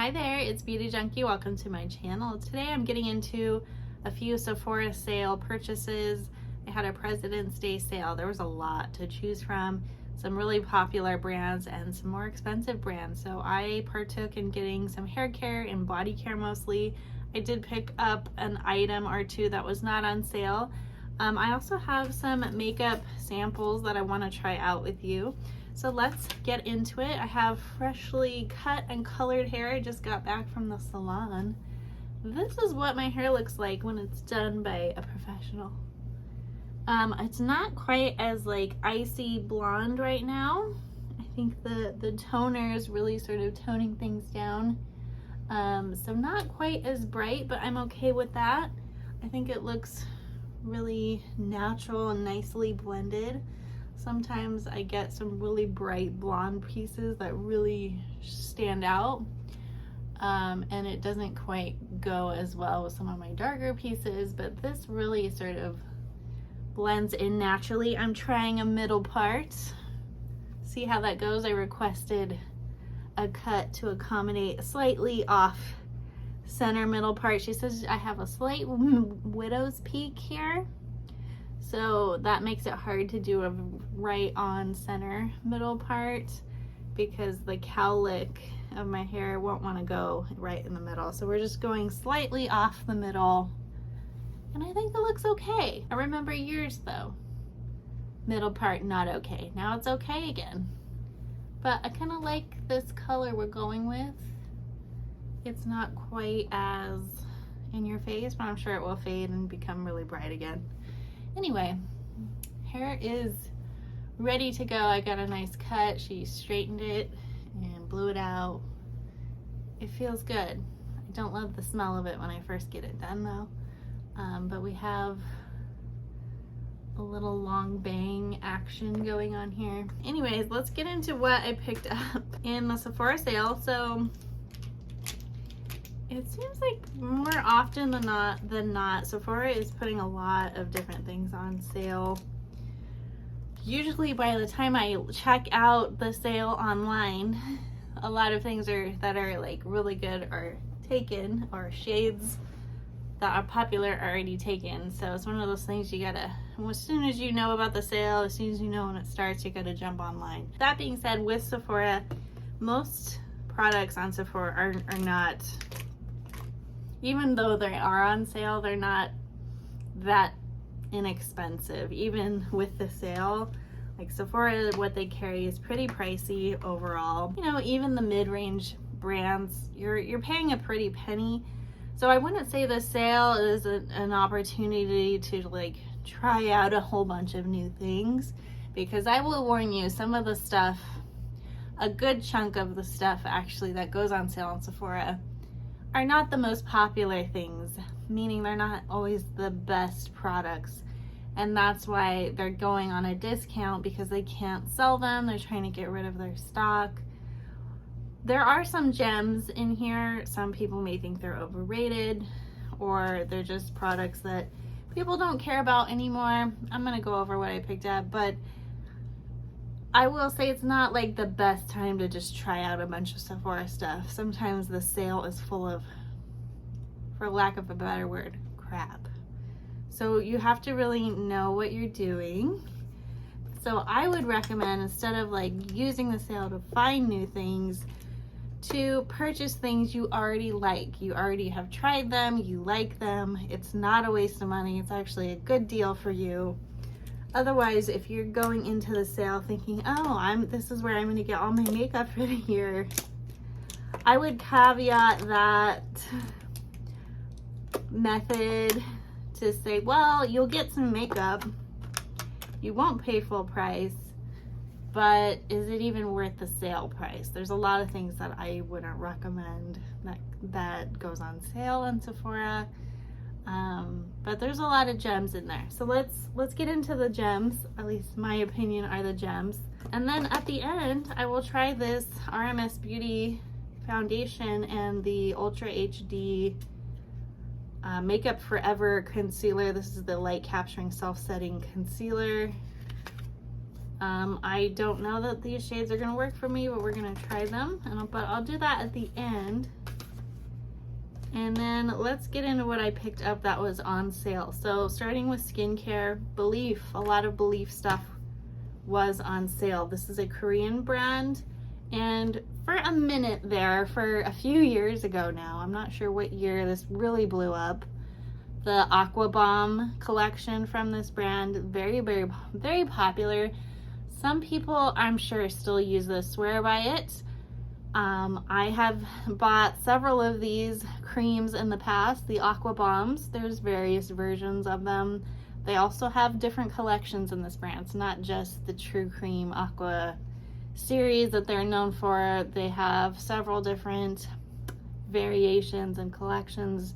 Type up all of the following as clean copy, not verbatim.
Hi there, it's Beauty Junkie. Welcome to my channel. Today I'm getting into a few Sephora sale purchases. I had a President's Day sale. There was a lot to choose from, some really popular brands and some more expensive brands. So I partook in getting some hair care and body care mostly. I did pick up an item or two that was not on sale. I also have some makeup samples that I want to try out with you. So let's get into it. I have freshly cut and colored hair. I just got back from the salon. This is what my hair looks like when it's done by a professional. It's not quite as like icy blonde right now. I think the toner is really sort of toning things down. So not quite as bright, but I'm okay with that. I think it looks really natural and nicely blended. Sometimes I get some really bright blonde pieces that really stand out, and it doesn't quite go as well with some of my darker pieces, but this really sort of blends in naturally. I'm trying a middle part. See how that goes. I requested a cut to accommodate a slightly off center middle part. She says I have a slight widow's peak here, so that makes it hard to do a right on center middle part because the cowlick of my hair won't want to go right in the middle. So we're just going slightly off the middle, and I think it looks okay. I remember years though, middle part not okay. Now it's okay again, but I kind of like this color we're going with. It's not quite as in your face, but I'm sure it will fade and become really bright again. Anyway, hair is ready to go. I got a nice cut. She straightened it and blew it out. It feels good. I don't love the smell of it when I first get it done though. But we have a little long bang action going on here. Anyways, let's get into what I picked up in the Sephora sale. So it seems like more often than not, Sephora is putting a lot of different things on sale. Usually by the time I check out the sale online, a lot of things that are like really good are taken, or shades that are popular are already taken. So it's one of those things you gotta, as soon as you know about the sale, as soon as you know when it starts, you gotta jump online. That being said, with Sephora, most products on Sephora are not, even though they are on sale, they're not that inexpensive. Even with the sale, like Sephora, what they carry is pretty pricey overall. You know, even the mid-range brands, you're paying a pretty penny. So I wouldn't say the sale is an opportunity to like try out a whole bunch of new things, because I will warn you, some of the stuff, a good chunk of the stuff actually that goes on sale on Sephora are not the most popular things, meaning they're not always the best products. And that's why they're going on a discount, because they can't sell them. They're trying to get rid of their stock. There are some gems in here. Some people may think they're overrated, or they're just products that people don't care about anymore. I'm gonna go over what I picked up, but I will say it's not like the best time to just try out a bunch of Sephora stuff. Sometimes the sale is full of, for lack of a better word, crap. So you have to really know what you're doing. So I would recommend, instead of like using the sale to find new things, to purchase things you already like. You already have tried them, you like them. It's not a waste of money. It's actually a good deal for you. Otherwise, if you're going into the sale thinking, oh, this is where I'm going to get all my makeup for the year, I would caveat that method to say, well, you'll get some makeup, you won't pay full price, but is it even worth the sale price? There's a lot of things that I wouldn't recommend that goes on sale on Sephora. But there's a lot of gems in there. So let's get into the gems. At least my opinion are the gems. And then at the end, I will try this RMS Beauty foundation and the Ultra HD Makeup Forever concealer. This is the light capturing self-setting concealer. I don't know that these shades are gonna work for me, but we're gonna try them. But I'll do that at the end. And then let's get into what I picked up that was on sale. So starting with skincare, Belif, a lot of Belif stuff was on sale. This is a Korean brand, and for a minute there, for a few years ago now, I'm not sure what year this really blew up, the Aqua Bomb collection from this brand, very, very, very popular. Some people, I'm sure, still use this, swear by it. I have bought several of these creams in the past, the Aqua Bombs. There's various versions of them. They also have different collections in this brand. It's not just the True Cream Aqua series that they're known for. They have several different variations and collections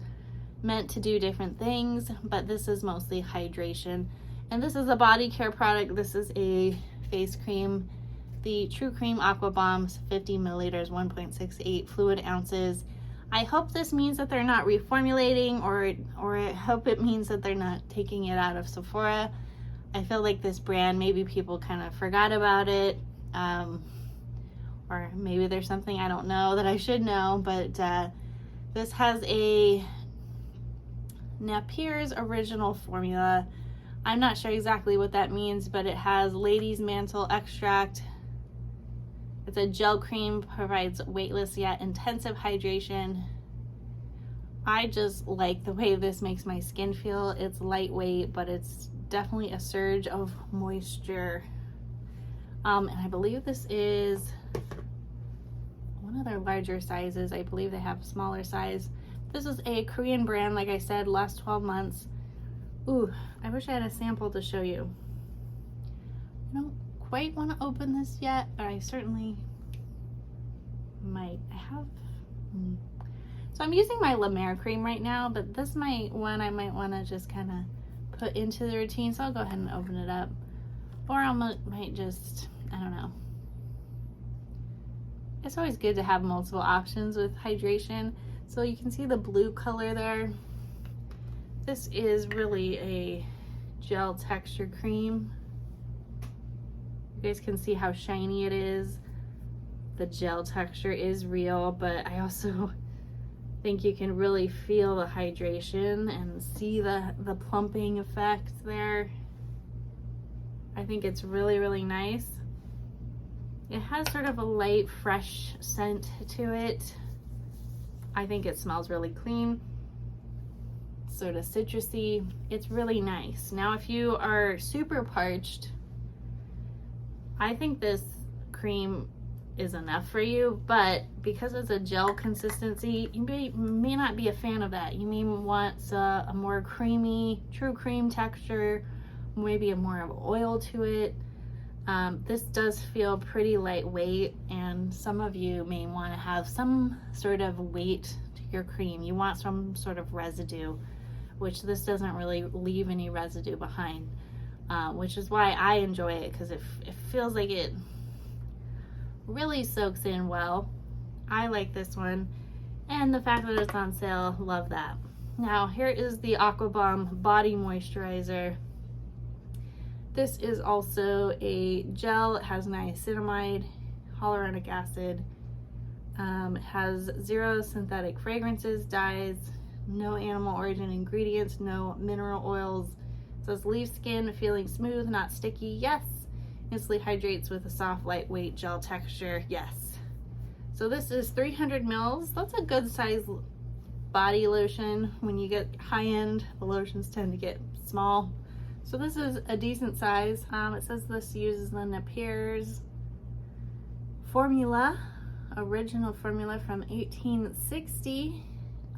meant to do different things, but this is mostly hydration. And this is a body care product. This is a face cream. The True Cream Aqua Bombs, 50 milliliters, 1.68 fluid ounces. I hope this means that they're not reformulating, or I hope it means that they're not taking it out of Sephora. I feel like this brand, maybe people kind of forgot about it, or maybe there's something I don't know that I should know, but this has a Necessaire original formula. I'm not sure exactly what that means, but it has ladies mantle extract. It's a gel cream, provides weightless yet intensive hydration. I just like the way this makes my skin feel. It's lightweight, but it's definitely a surge of moisture. And I believe this is one of their larger sizes. I believe they have a smaller size. This is a Korean brand, like I said, last 12 months. Ooh, I wish I had a sample to show you. I don't quite want to open this yet, but I certainly might. So I'm using my La Mer cream right now, but this might one I might want to just kind of put into the routine, so I'll go ahead and open it up, or I might just, I don't know. It's always good to have multiple options with hydration. So you can see the blue color there. This is really a gel texture cream. You guys can see how shiny it is. The gel texture is real, but I also think you can really feel the hydration and see the plumping effect there. I think it's really, really nice. It has sort of a light, fresh scent to it. I think it smells really clean, sort of citrusy. It's really nice. Now, if you are super parched, I think this cream is enough for you, but because it's a gel consistency, you may not be a fan of that. You may want a more creamy, true cream texture, maybe a more of oil to it. This does feel pretty lightweight, and some of you may want to have some sort of weight to your cream. You want some sort of residue, which this doesn't really leave any residue behind, which is why I enjoy it, because it feels like it really soaks in well. I like this one, and the fact that it's on sale, love that. Now here is the Aqua Bomb Body Moisturizer. This is also a gel. It has niacinamide, hyaluronic acid. It has 0 synthetic fragrances, dyes, no animal origin ingredients, no mineral oils. It says leave skin feeling smooth, not sticky. Yes. Instantly hydrates with a soft, lightweight gel texture. Yes. So this is 300 mils. That's a good size body lotion. When you get high end, the lotions tend to get small. So this is a decent size. It says this uses the Necessaire formula, original formula from 1860.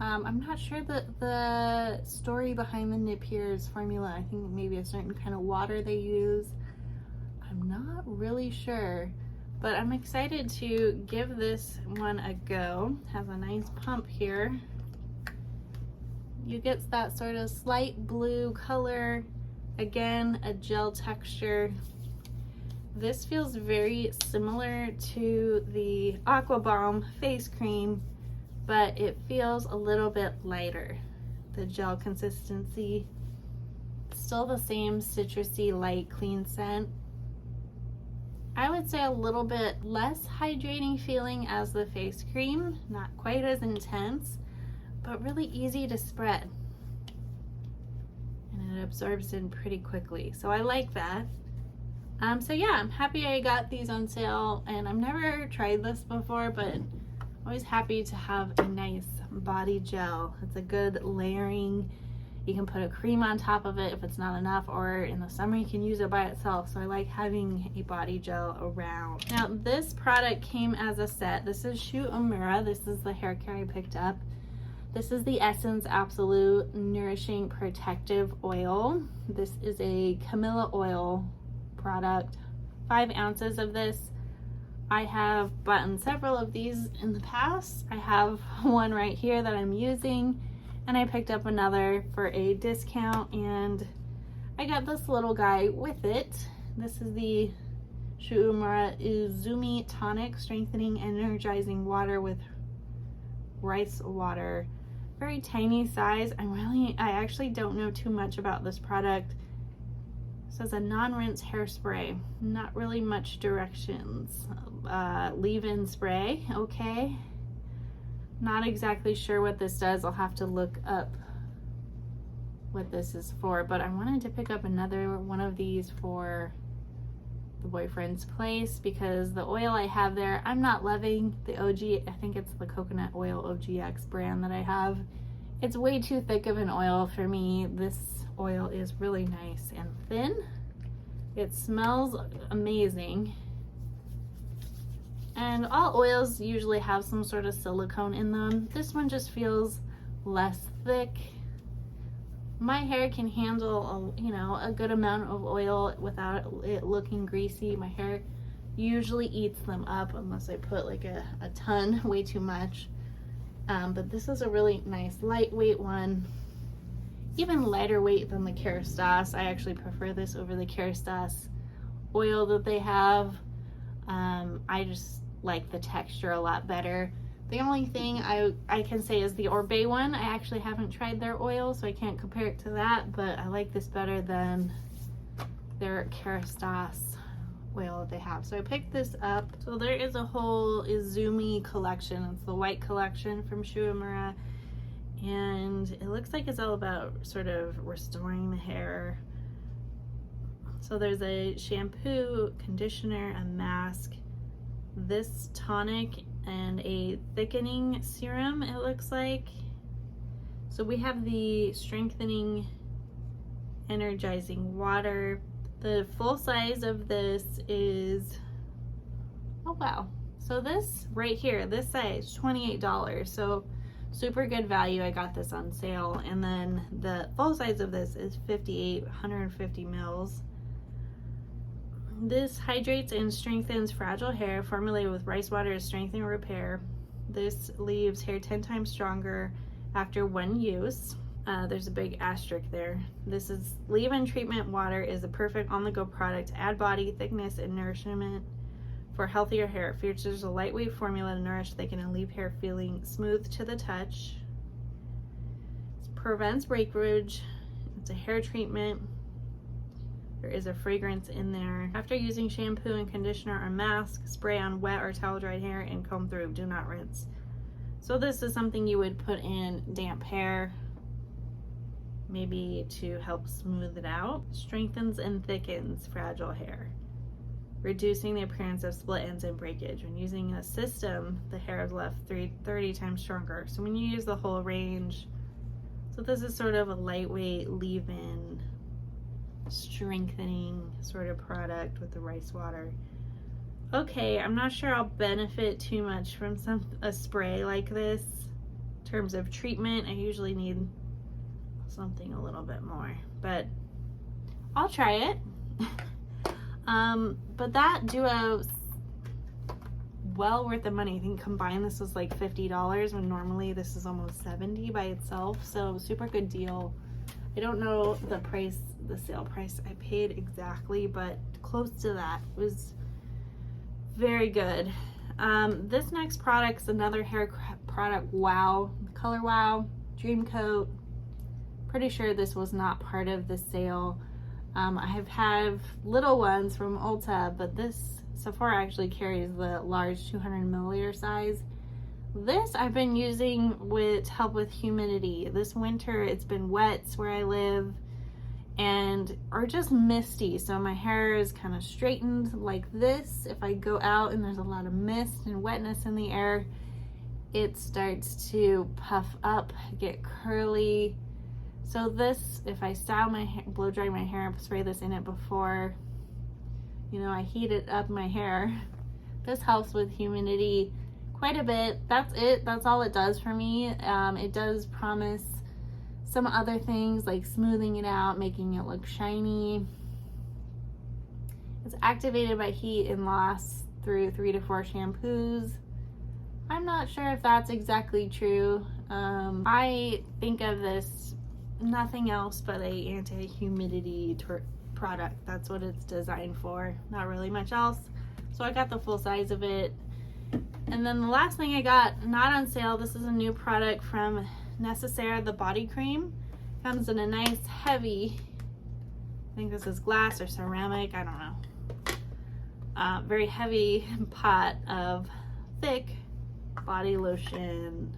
I'm not sure the story behind the Necessaire formula. I think maybe a certain kind of water they use. I'm not really sure, but I'm excited to give this one a go. It has a nice pump here. You get that sort of slight blue color. Again, a gel texture. This feels very similar to the Aqua Bomb face cream, but it feels a little bit lighter. The gel consistency, still the same citrusy, light, clean scent. I would say a little bit less hydrating feeling as the face cream, not quite as intense, but really easy to spread. And it absorbs in pretty quickly. So I like that. So yeah, I'm happy I got these on sale, and I've never tried this before, but always happy to have a nice body gel. It's a good layering. You can put a cream on top of it if it's not enough, or in the summer you can use it by itself. So I like having a body gel around. Now this product came as a set. This is Uemura. This is the hair care I picked up. This is the Essence Absolute Nourishing Protective Oil. This is a Camilla oil product. 5 ounces of this. I have bought several of these in the past. I have one right here that I'm using, and I picked up another for a discount, and I got this little guy with it. This is the Uemura Izumi Tonic Strengthening Energizing Water with rice water. Very tiny size. I actually don't know too much about this product. It says a non-rinse hairspray. Not really much directions. Leave-in spray, okay. Not exactly sure what this does. I'll have to look up what this is for, but I wanted to pick up another one of these for the boyfriend's place, because the oil I have there, I'm not loving the OG. I think it's the coconut oil OGX brand that I have. It's way too thick of an oil for me. This oil is really nice and thin. It smells amazing. And all oils usually have some sort of silicone in them. This one just feels less thick. My hair can handle a good amount of oil without it looking greasy. My hair usually eats them up unless I put like a ton, way too much. But this is a really nice lightweight one. Even lighter weight than the Kerastase. I actually prefer this over the Kerastase oil that they have. I just like the texture a lot better. The only thing I can say is the Oribe one. I actually haven't tried their oil, so I can't compare it to that, but I like this better than their Kerastase oil that they have. So I picked this up. So there is a whole Izumi collection. It's the white collection from Uemura, and it looks like it's all about sort of restoring the hair. So there's a shampoo, conditioner, a mask, this tonic, and a thickening serum, it looks like. So we have the strengthening, energizing water. The full size of this is, oh wow. So this right here, this size, $28. So super good value. I got this on sale. And then the full size of this is 150 mils. This hydrates and strengthens fragile hair, formulated with rice water to strengthen and repair. This leaves hair 10 times stronger after one use. There's a big asterisk there. This is leave-in treatment water is a perfect on-the-go product to add body thickness and nourishment for healthier hair. It features a lightweight formula to nourish, thicken, and leave hair feeling smooth to the touch. It prevents breakage. It's a hair treatment. There is a fragrance in there. After using shampoo and conditioner or mask, spray on wet or towel dried hair and comb through. Do not rinse. So this is something you would put in damp hair, maybe to help smooth it out. Strengthens and thickens fragile hair, reducing the appearance of split ends and breakage. When using a system, the hair is left 30 times stronger. So when you use the whole range, so this is sort of a lightweight leave-in strengthening sort of product with the rice water. Okay, I'm not sure I'll benefit too much from a spray like this in terms of treatment. I usually need something a little bit more, but I'll try it. But that duo, well worth the money. I think combined this was like $50 when normally this is almost $70 by itself, so super good deal. I don't know the price, the sale price I paid exactly, but close to that. It was very good. This next product's another hair product, Wow, Color Wow Dream Coat. Pretty sure this was not part of the sale. I have had little ones from Ulta, but this Sephora actually carries the large 200 milliliter size. This I've been using to help with humidity. This winter it's been wet where I live or just misty, so my hair is kind of straightened like this. If I go out and there's a lot of mist and wetness in the air, it starts to puff up, get curly. So this, if I style my hair, blow dry my hair and spray this in it before, you know, I heat it up my hair, this helps with humidity quite a bit. That's it. That's all it does for me. It does promise some other things like smoothing it out, making it look shiny. It's activated by heat and lasts through 3 to 4 shampoos. I'm not sure if that's exactly true. I think of this nothing else but a anti-humidity product. That's what it's designed for, not really much else. So I got the full size of it. And then the last thing I got, not on sale, this is a new product from Necessaire, the body cream. Comes in a nice heavy, I think this is glass or ceramic, I don't know. Very heavy pot of thick body lotion.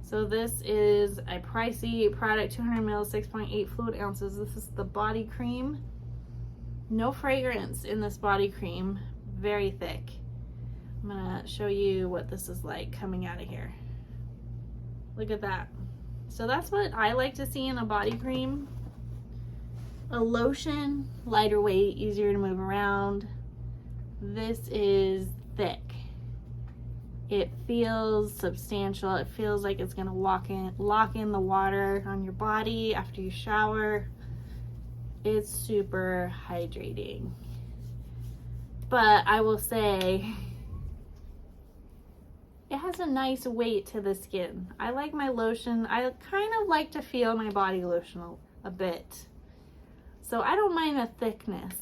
So this is a pricey product, 200 ml, 6.8 fluid ounces. This is the body cream. No fragrance in this body cream, very thick. I'm gonna show you what this is like coming out of here. Look at that. So that's what I like to see in a body cream. A lotion, lighter weight, easier to move around. This is thick. It feels substantial. It feels like it's gonna lock in the water on your body after you shower. It's super hydrating. But I will say, it has a nice weight to the skin. I like my lotion. I kind of like to feel my body lotion a bit. So I don't mind the thickness.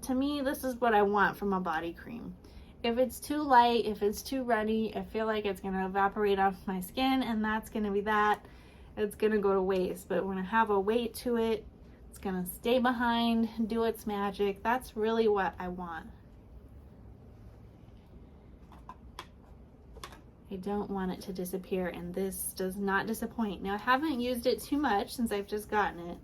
To me, this is what I want from a body cream. If it's too light, if it's too runny, I feel like it's gonna evaporate off my skin, and that's gonna be that. It's gonna go to waste. But when I have a weight to it, it's gonna stay behind, do its magic. That's really what I want. I don't want it to disappear, and this does not disappoint. Now, I haven't used it too much since I've just gotten it,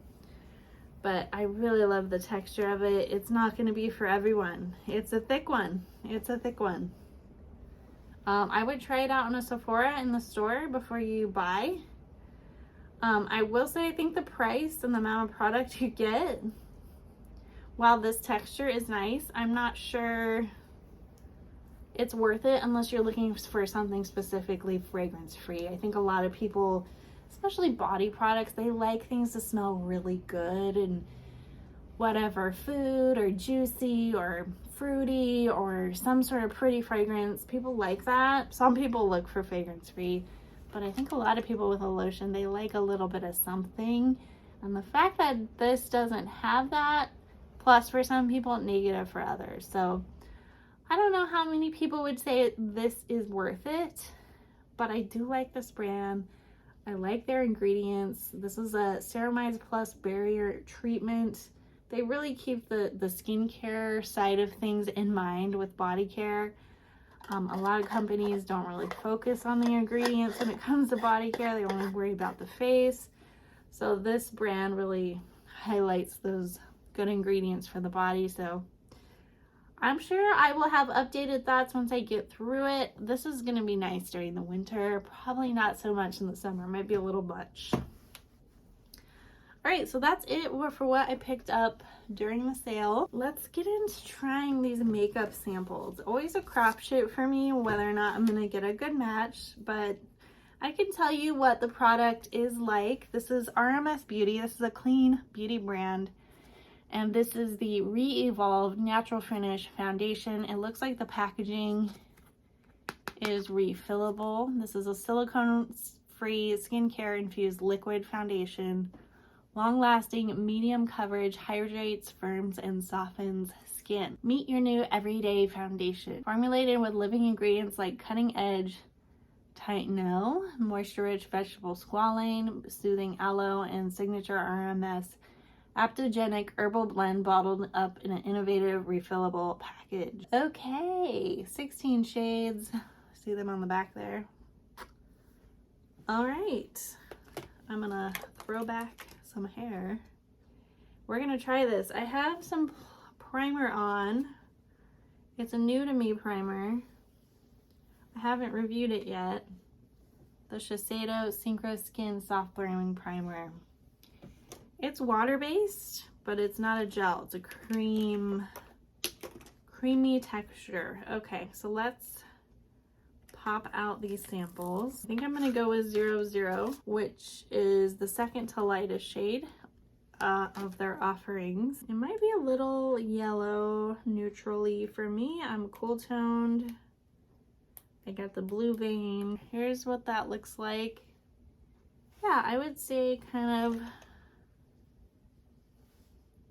but I really love the texture of it. It's not going to be for everyone. It's a thick one. It's a thick one. I would try it out in a Sephora in the store before you buy. I will say, I think the price and the amount of product you get, while this texture is nice, I'm not sure it's worth it unless you're looking for something specifically fragrance free. I think a lot of people, especially body products, they like things to smell really good and whatever, food or juicy or fruity or some sort of pretty fragrance. People like that. Some people look for fragrance free, but I think a lot of people with a lotion, they like a little bit of something. And the fact that this doesn't have that, plus for some people, negative for others. So I don't know how many people would say this is worth it, but I do like this brand. I like their ingredients. This is a Ceramides Plus Barrier Treatment. They really keep the skincare side of things in mind with body care. A lot of companies don't really focus on the ingredients when it comes to body care. They only worry about the face. So this brand really highlights those good ingredients for the body. So I'm sure I will have updated thoughts once I get through it. This is going to be nice during the winter. Probably not so much in the summer. Might be a little much. Alright, so that's it for what I picked up during the sale. Let's get into trying these makeup samples. Always a crapshoot for me whether or not I'm going to get a good match, but I can tell you what the product is like. This is RMS Beauty. This is a clean beauty brand. And this is the Re-Evolve Natural Finish Foundation. It looks like the packaging is refillable. This is a silicone-free, skincare-infused liquid foundation. Long-lasting, medium coverage, hydrates, firms, and softens skin. Meet your new everyday foundation. Formulated with living ingredients like cutting-edge Titanol, moisture-rich vegetable squalane, soothing aloe, and signature RMS Aptogenic herbal blend bottled up in an innovative refillable package. Okay, 16 shades. See them on the back there. All right, I'm gonna throw back some hair. We're gonna try this. I have some primer on. It's a new to me primer. I haven't reviewed it yet. The Shiseido Synchro Skin Soft Blurring Primer. It's water-based, but it's not a gel. It's a creamy texture. Okay, so let's pop out these samples. I think I'm gonna go with 00, which is the second to lightest shade of their offerings. It might be a little yellow neutrally for me. I'm cool toned. I got the blue vein. Here's what that looks like. Yeah, I would say kind of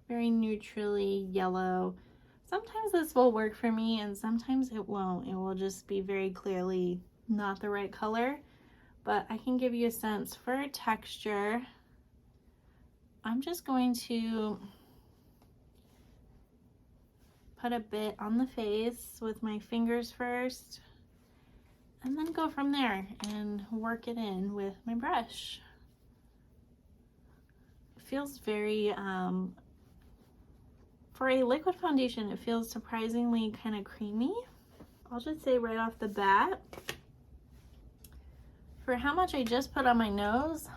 very neutrally yellow. Sometimes this will work for me and sometimes it won't. It will just be very clearly not the right color, but I can give you a sense for texture. I'm just going to put a bit on the face with my fingers first, and then go from there and work it in with my brush. It feels very, for a liquid foundation, it feels surprisingly kind of creamy. I'll just say right off the bat, for how much I just put on my nose,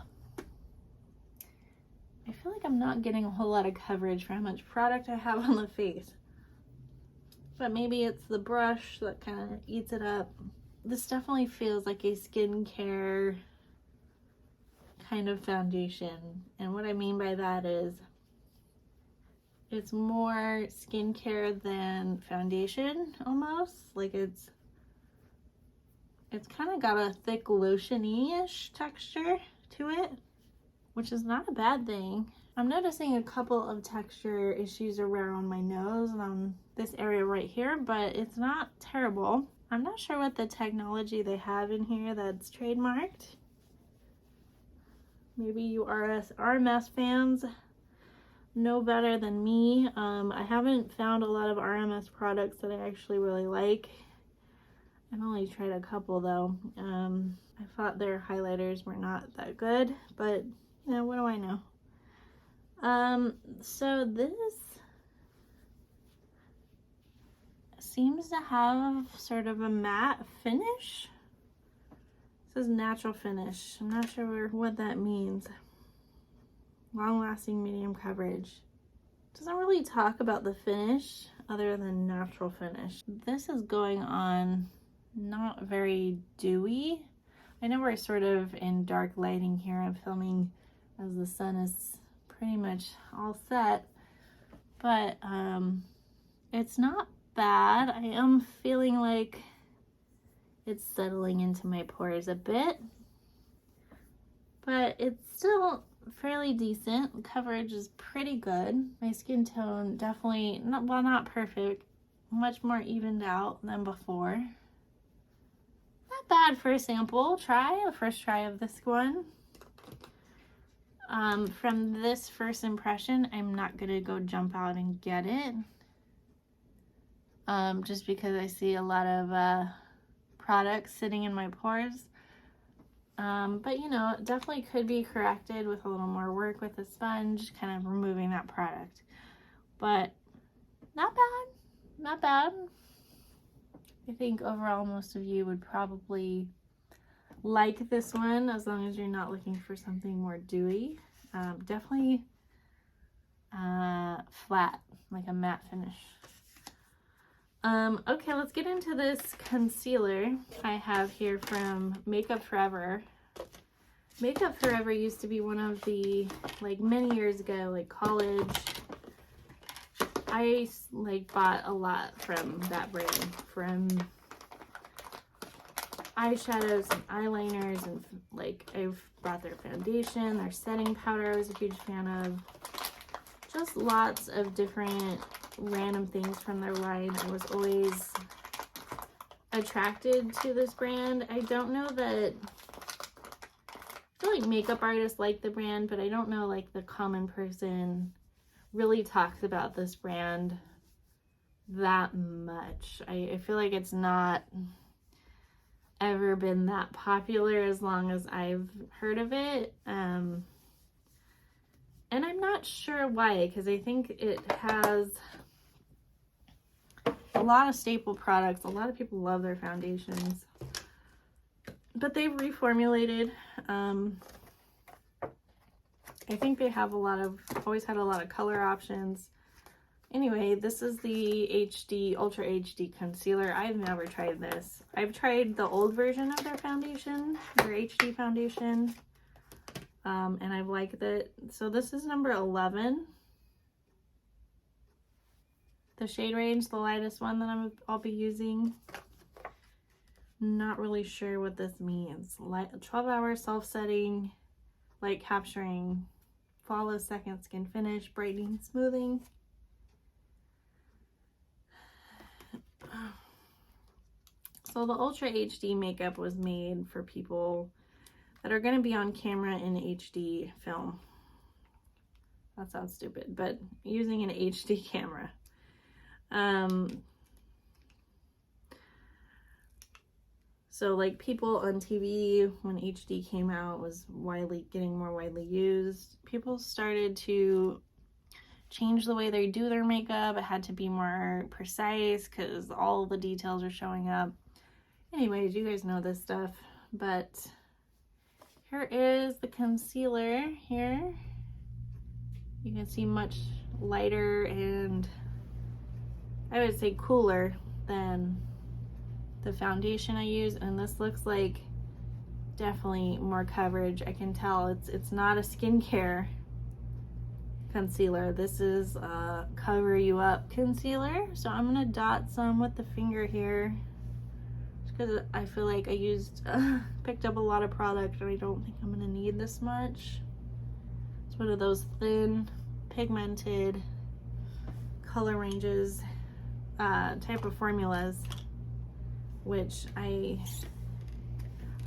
I feel like I'm not getting a whole lot of coverage for how much product I have on the face. But maybe it's the brush that kind of eats it up. This definitely feels like a skincare kind of foundation. And what I mean by that is it's more skincare than foundation almost. Like it's kind of got a thick lotiony-ish texture to it, which is not a bad thing. I'm noticing a couple of texture issues around my nose and on this area right here, but it's not terrible. I'm not sure what the technology they have in here that's trademarked. Maybe you RMS fans know better than me. I haven't found a lot of RMS products that I actually really like. I've only tried a couple though. I thought their highlighters were not that good, but you know, what do I know? So this seems to have sort of a matte finish. It says natural finish. I'm not sure what that means. Long-lasting medium coverage. Doesn't really talk about the finish other than natural finish. This is going on not very dewy. I know we're sort of in dark lighting here. I'm filming as the sun is pretty much all set, but it's not bad. I am feeling like it's settling into my pores a bit, but it's still fairly decent. Coverage is pretty good. My skin tone definitely, not perfect, much more evened out than before. Not bad for a sample try, a first try of this one. From this first impression, I'm not gonna go jump out and get it. Just because I see a lot of products sitting in my pores. But you know, it definitely could be corrected with a little more work with a sponge, kind of removing that product. But not bad, not bad. I think overall most of you would probably like this one as long as you're not looking for something more dewy. Definitely flat, like a matte finish. Okay, let's get into this concealer I have here from Makeup Forever. Makeup Forever used to be one of the, like many years ago, like college, I like bought a lot from that brand, from eyeshadows and eyeliners, and like I've bought their foundation, their setting powder I was a huge fan of, just lots of different random things from their line. I was always attracted to this brand. I don't know that, I feel like makeup artists like the brand, but I don't know like the common person really talks about this brand that much. I feel like it's not ever been that popular as long as I've heard of it. And I'm not sure why, because I think it has a lot of staple products. A lot of people love their foundations, but they've reformulated. I think they have always had a lot of color options. Anyway, this is the HD, Ultra HD Concealer. I've never tried this. I've tried the old version of their foundation, their HD foundation, and I've liked it. So this is number 11. The shade range, the lightest one that I'll be using. Not really sure what this means. 12-hour self-setting, light capturing, flawless second skin finish, brightening, smoothing. So the Ultra HD makeup was made for people that are going to be on camera in HD film. That sounds stupid, but using an HD camera. So like people on TV, when HD came out, was getting more widely used. People started to change the way they do their makeup. It had to be more precise because all the details are showing up. Anyways, you guys know this stuff, but here is the concealer here. You can see much lighter and I would say cooler than the foundation I use, and this looks like definitely more coverage. I can tell it's not a skincare concealer. This is a cover you up concealer. So I'm gonna dot some with the finger here just because I feel like I picked up a lot of product and I don't think I'm gonna need this much. It's one of those thin pigmented color ranges type of formulas, which I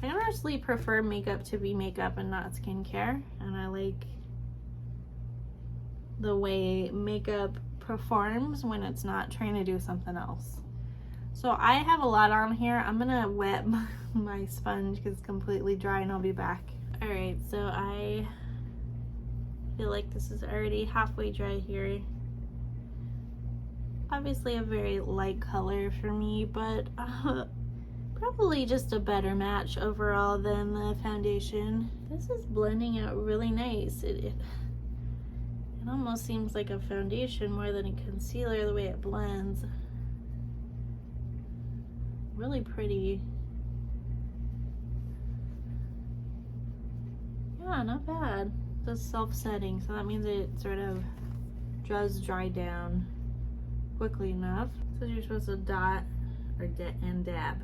honestly prefer makeup to be makeup and not skincare, and I like the way makeup performs when it's not trying to do something else. So I have a lot on here. I'm gonna wet my sponge because it's completely dry and I'll be back. All right, so I feel like this is already halfway dry here. Obviously a very light color for me, but probably just a better match overall than the foundation. This is blending out really nice. It almost seems like a foundation more than a concealer, the way it blends. Really pretty. Yeah, not bad. It's self-setting, so that means it sort of does dry down quickly enough. So you're supposed to dot or and dab.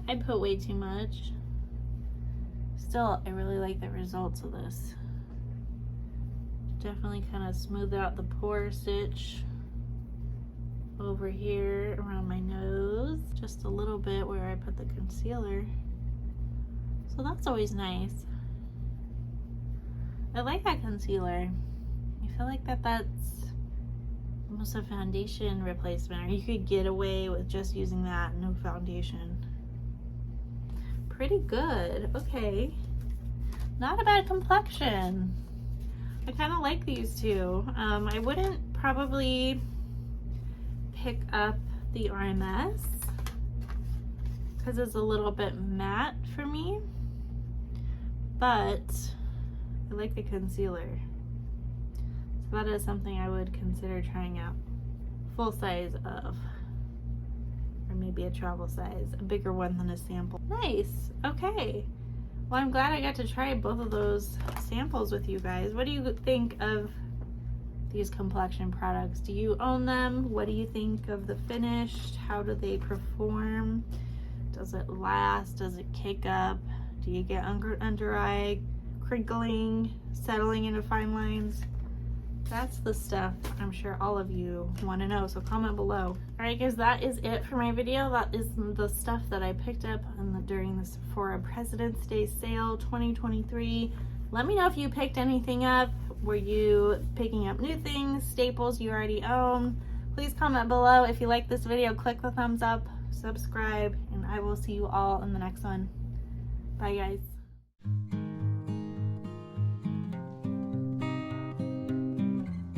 I put way too much. Still, I really like the results of this. Definitely kind of smooth out the pore stitch over here around my nose. Just a little bit where I put the concealer. So that's always nice. I like that concealer. I feel like that's almost a foundation replacement, or you could get away with just using that, no foundation. Pretty good. Okay, not a bad complexion. I kind of like these two. I wouldn't probably pick up the RMS because it's a little bit matte for me, but I like the concealer. So that is something I would consider trying out. Full size of, or maybe a travel size, a bigger one than a sample. Nice. Okay. Well, I'm glad I got to try both of those samples with you guys. What do you think of these complexion products? Do you own them? What do you think of the finish? How do they perform? Does it last? Does it kick up? Do you get under eye crinkling, settling into fine lines? That's the stuff I'm sure all of you want to know, so comment below. Alright guys, that is it for my video. That is the stuff that I picked up during the Sephora President's Day sale 2023. Let me know if you picked anything up. Were you picking up new things, staples you already own? Please comment below if you like this video. Click the thumbs up, subscribe, and I will see you all in the next one. Bye, guys.